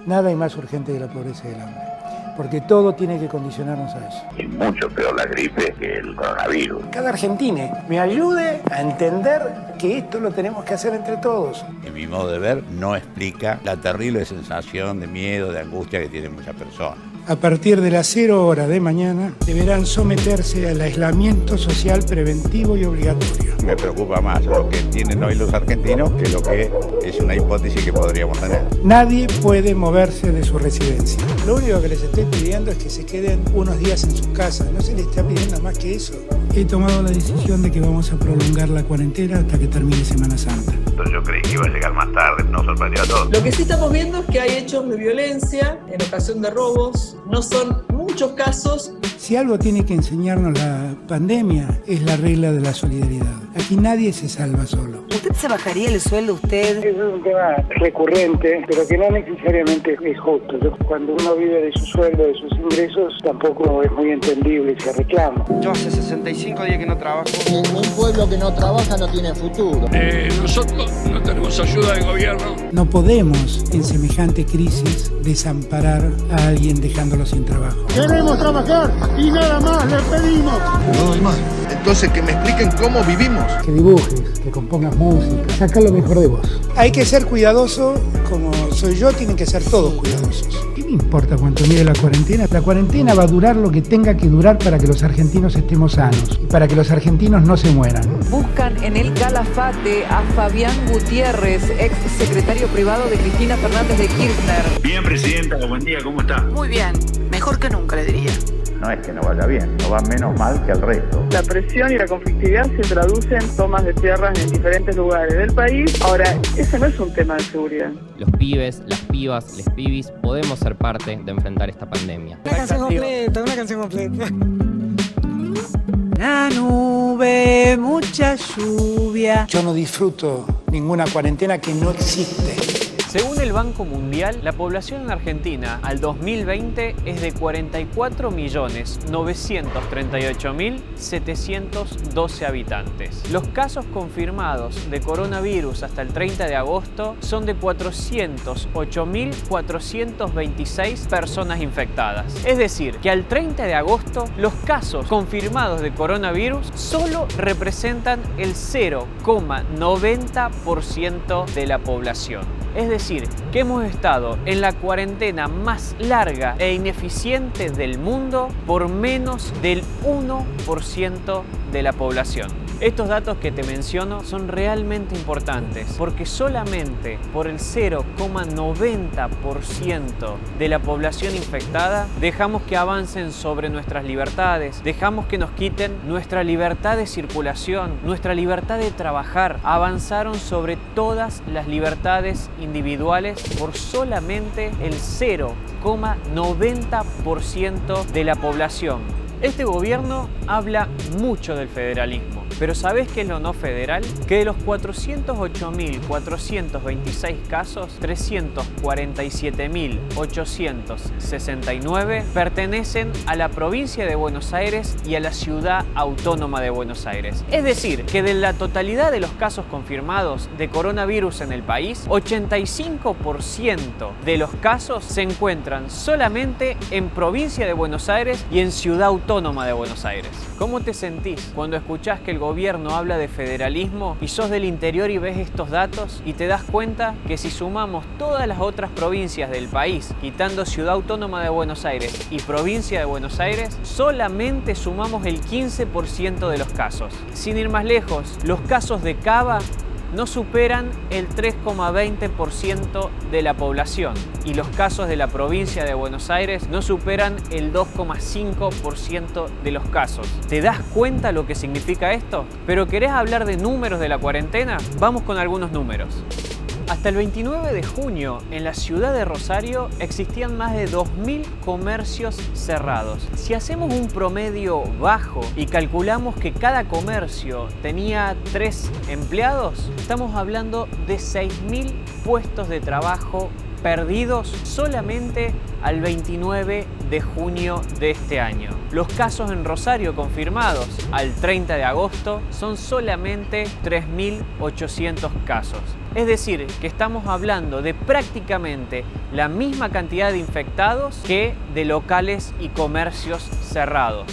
Nada hay más urgente que la pobreza y el hambre, porque todo tiene que condicionarnos a eso. Y mucho peor la gripe que el coronavirus. Cada argentino me ayude a entender que esto lo tenemos que hacer entre todos. En mi modo de ver, no explica la terrible sensación de miedo, de angustia que tienen muchas personas. A partir de las 0 horas de mañana deberán someterse al aislamiento social preventivo y obligatorio. Me preocupa más lo que tienen hoy los argentinos que lo que es una hipótesis que podríamos tener. Nadie puede moverse de su residencia. Lo único que les estoy pidiendo es que se queden unos días en sus casas. No se les está pidiendo más que eso. He tomado la decisión de que vamos a prolongar la cuarentena hasta que termine Semana Santa. Entonces yo creí que iba a llegar más tarde, nos sorprendió a todos. Lo que sí estamos viendo es que hay hechos de violencia en ocasión de robos. No son muchos casos. Si algo tiene que enseñarnos la pandemia es la regla de la solidaridad. Aquí nadie se salva solo. ¿Usted se bajaría el sueldo usted? Es un tema recurrente, pero que no necesariamente es justo. Cuando uno vive de su sueldo, de sus ingresos, tampoco es muy entendible ese reclamo. Yo hace 65 días que no trabajo. Un pueblo que no trabaja no tiene futuro. Nosotros no tenemos ayuda del gobierno. No podemos, en semejante crisis, desamparar a alguien dejándolo sin trabajo. Queremos trabajar y nada más le pedimos. No doy más. Entonces que me expliquen cómo vivimos. Que dibujes, que compongas música, saca lo mejor de vos. Hay que ser cuidadoso, como soy yo, tienen que ser todos cuidadosos. ¿Qué me importa cuánto mide la cuarentena? La cuarentena va a durar lo que tenga que durar para que los argentinos estemos sanos y para que los argentinos no se mueran. Buscan en el Calafate a Fabián Gutiérrez, ex secretario privado de Cristina Fernández de Kirchner. Bien, presidenta, buen día, ¿cómo está? Muy bien, mejor que nunca le diría. No es que no vaya bien, no va menos mal que el resto. La presión y la conflictividad se traducen en tomas de tierras en diferentes lugares del país. Ahora, ese no es un tema de seguridad. Los pibes, las pibas, les pibis, podemos ser parte de enfrentar esta pandemia. Una canción completa. La nube, mucha lluvia. Yo no disfruto ninguna cuarentena que no existe. Según el Banco Mundial, la población en Argentina al 2020 es de 44.938.712 habitantes. Los casos confirmados de coronavirus hasta el 30 de agosto son de 408.426 personas infectadas. Es decir, que al 30 de agosto los casos confirmados de coronavirus solo representan el 0,90% de la población. Es decir, que hemos estado en la cuarentena más larga e ineficiente del mundo por menos del 1% de la población. Estos datos que te menciono son realmente importantes porque solamente por el 0,90% de la población infectada dejamos que avancen sobre nuestras libertades, dejamos que nos quiten nuestra libertad de circulación, nuestra libertad de trabajar. Avanzaron sobre todas las libertades individuales por solamente el 0,90% de la población. Este gobierno habla mucho del federalismo, pero ¿sabés qué es lo no federal? Que de los 408.426 casos, 347.869 pertenecen a la provincia de Buenos Aires y a la ciudad autónoma de Buenos Aires. Es decir, que de la totalidad de los casos confirmados de coronavirus en el país, 85% de los casos se encuentran solamente en provincia de Buenos Aires y en ciudad autónoma de Buenos Aires. ¿Cómo te sentís cuando escuchás que el gobierno habla de federalismo y sos del interior y ves estos datos y te das cuenta que si sumamos todas las otras provincias del país, quitando Ciudad Autónoma de Buenos Aires y Provincia de Buenos Aires, solamente sumamos el 15% de los casos? Sin ir más lejos, los casos de Cava no superan el 3,20% de la población y los casos de la provincia de Buenos Aires no superan el 2,5% de los casos. ¿Te das cuenta lo que significa esto? ¿Pero querés hablar de números de la cuarentena? Vamos con algunos números. Hasta el 29 de junio, en la ciudad de Rosario, existían más de 2.000 comercios cerrados. Si hacemos un promedio bajo y calculamos que cada comercio tenía 3 empleados, estamos hablando de 6.000 puestos de trabajo perdidos solamente al 29 de junio de este año. Los casos en Rosario confirmados al 30 de agosto son solamente 3.800 casos. Es decir, que estamos hablando de prácticamente la misma cantidad de infectados que de locales y comercios cerrados.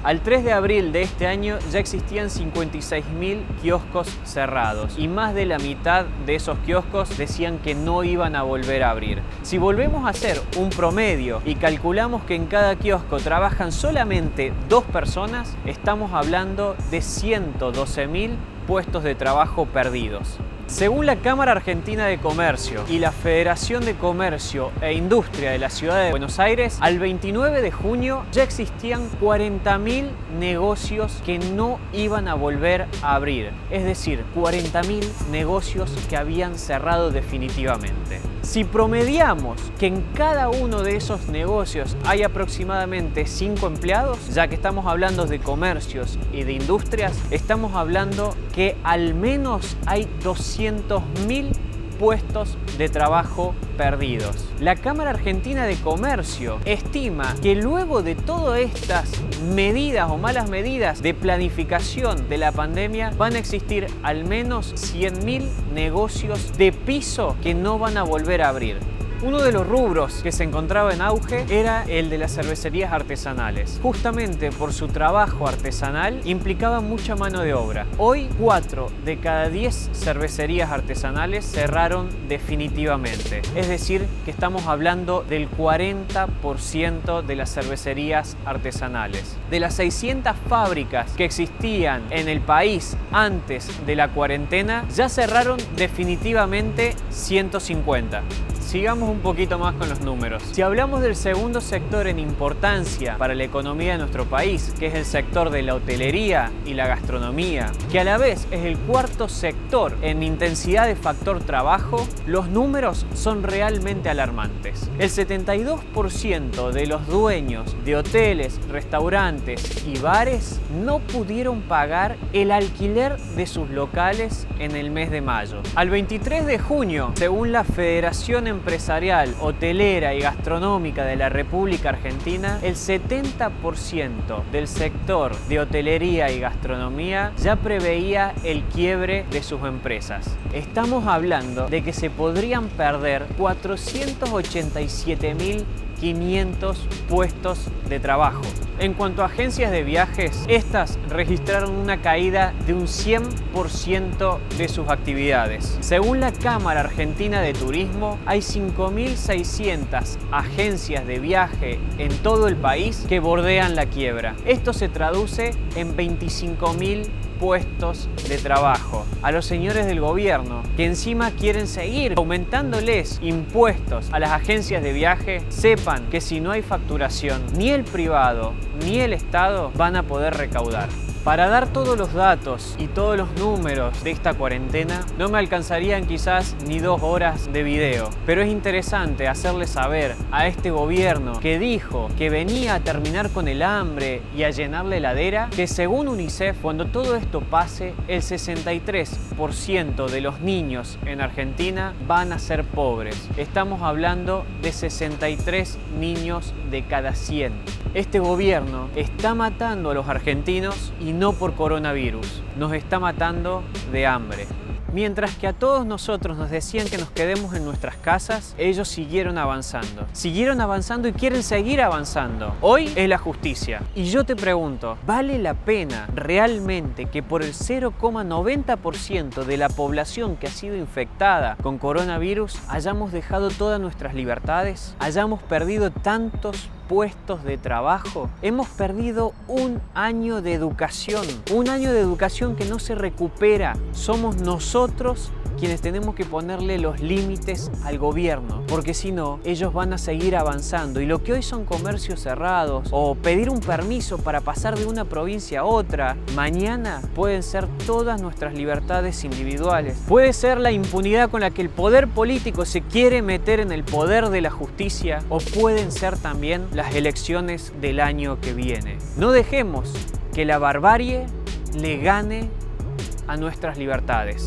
Al 3 de abril de este año ya existían 56.000 kioscos cerrados y más de la mitad de esos kioscos decían que no iban a volver a abrir. Si volvemos a hacer un promedio y calculamos que en cada kiosco trabajan solamente 2 personas, estamos hablando de 112.000 puestos de trabajo perdidos. Según la Cámara Argentina de Comercio y la Federación de Comercio e Industria de la Ciudad de Buenos Aires, al 29 de junio ya existían 40.000 negocios que no iban a volver a abrir. Es decir, 40.000 negocios que habían cerrado definitivamente. Si promediamos que en cada uno de esos negocios hay aproximadamente 5 empleados, ya que estamos hablando de comercios y de industrias, estamos hablando que al menos hay 200.000 puestos de trabajo perdidos. La Cámara Argentina de Comercio estima que luego de todas estas medidas o malas medidas de planificación de la pandemia van a existir al menos 100.000 negocios de piso que no van a volver a abrir. Uno de los rubros que se encontraba en auge era el de las cervecerías artesanales. Justamente por su trabajo artesanal implicaba mucha mano de obra. Hoy 4 de cada 10 cervecerías artesanales cerraron definitivamente. Es decir, que estamos hablando del 40% de las cervecerías artesanales. De las 600 fábricas que existían en el país antes de la cuarentena, ya cerraron definitivamente 150. Sigamos un poquito más con los números. Si hablamos del segundo sector en importancia para la economía de nuestro país, que es el sector de la hotelería y la gastronomía, que a la vez es el cuarto sector en intensidad de factor trabajo, los números son realmente alarmantes. El 72% de los dueños de hoteles, restaurantes y bares no pudieron pagar el alquiler de sus locales en el mes de mayo. Al 23 de junio, según la Federación Empresarial, Hotelera y Gastronómica de la República Argentina, el 70% del sector de hotelería y gastronomía ya preveía el quiebre de sus empresas. Estamos hablando de que se podrían perder 487.500 puestos de trabajo. En cuanto a agencias de viajes, estas registraron una caída de un 100% de sus actividades. Según la Cámara Argentina de Turismo, hay 5.600 agencias de viaje en todo el país que bordean la quiebra. Esto se traduce en 25.000 puestos de trabajo. A los señores del gobierno, que encima quieren seguir aumentándoles impuestos a las agencias de viaje, sepan que si no hay facturación, ni el privado ni el Estado van a poder recaudar. Para dar todos los datos y todos los números de esta cuarentena, no me alcanzarían quizás ni 2 horas de video. Pero es interesante hacerle saber a este gobierno que dijo que venía a terminar con el hambre y a llenar la heladera, que según UNICEF, cuando todo esto pase, el 63% de los niños en Argentina van a ser pobres. Estamos hablando de 63 niños de cada 100. Este gobierno está matando a los argentinos y no por coronavirus, nos está matando de hambre. Mientras que a todos nosotros nos decían que nos quedemos en nuestras casas, ellos siguieron avanzando y quieren seguir avanzando. Hoy es la justicia. Y yo te pregunto, ¿vale la pena realmente que por el 0,90% de la población que ha sido infectada con coronavirus hayamos dejado todas nuestras libertades? ¿Hayamos perdido tantos puestos de trabajo? Hemos perdido un año de educación que no se recupera. Somos nosotros quienes tenemos que ponerle los límites al gobierno, porque si no, ellos van a seguir avanzando. Y lo que hoy son comercios cerrados o pedir un permiso para pasar de una provincia a otra, mañana pueden ser todas nuestras libertades individuales. Puede ser la impunidad con la que el poder político se quiere meter en el poder de la justicia, o pueden ser también las elecciones del año que viene. No dejemos que la barbarie le gane a nuestras libertades.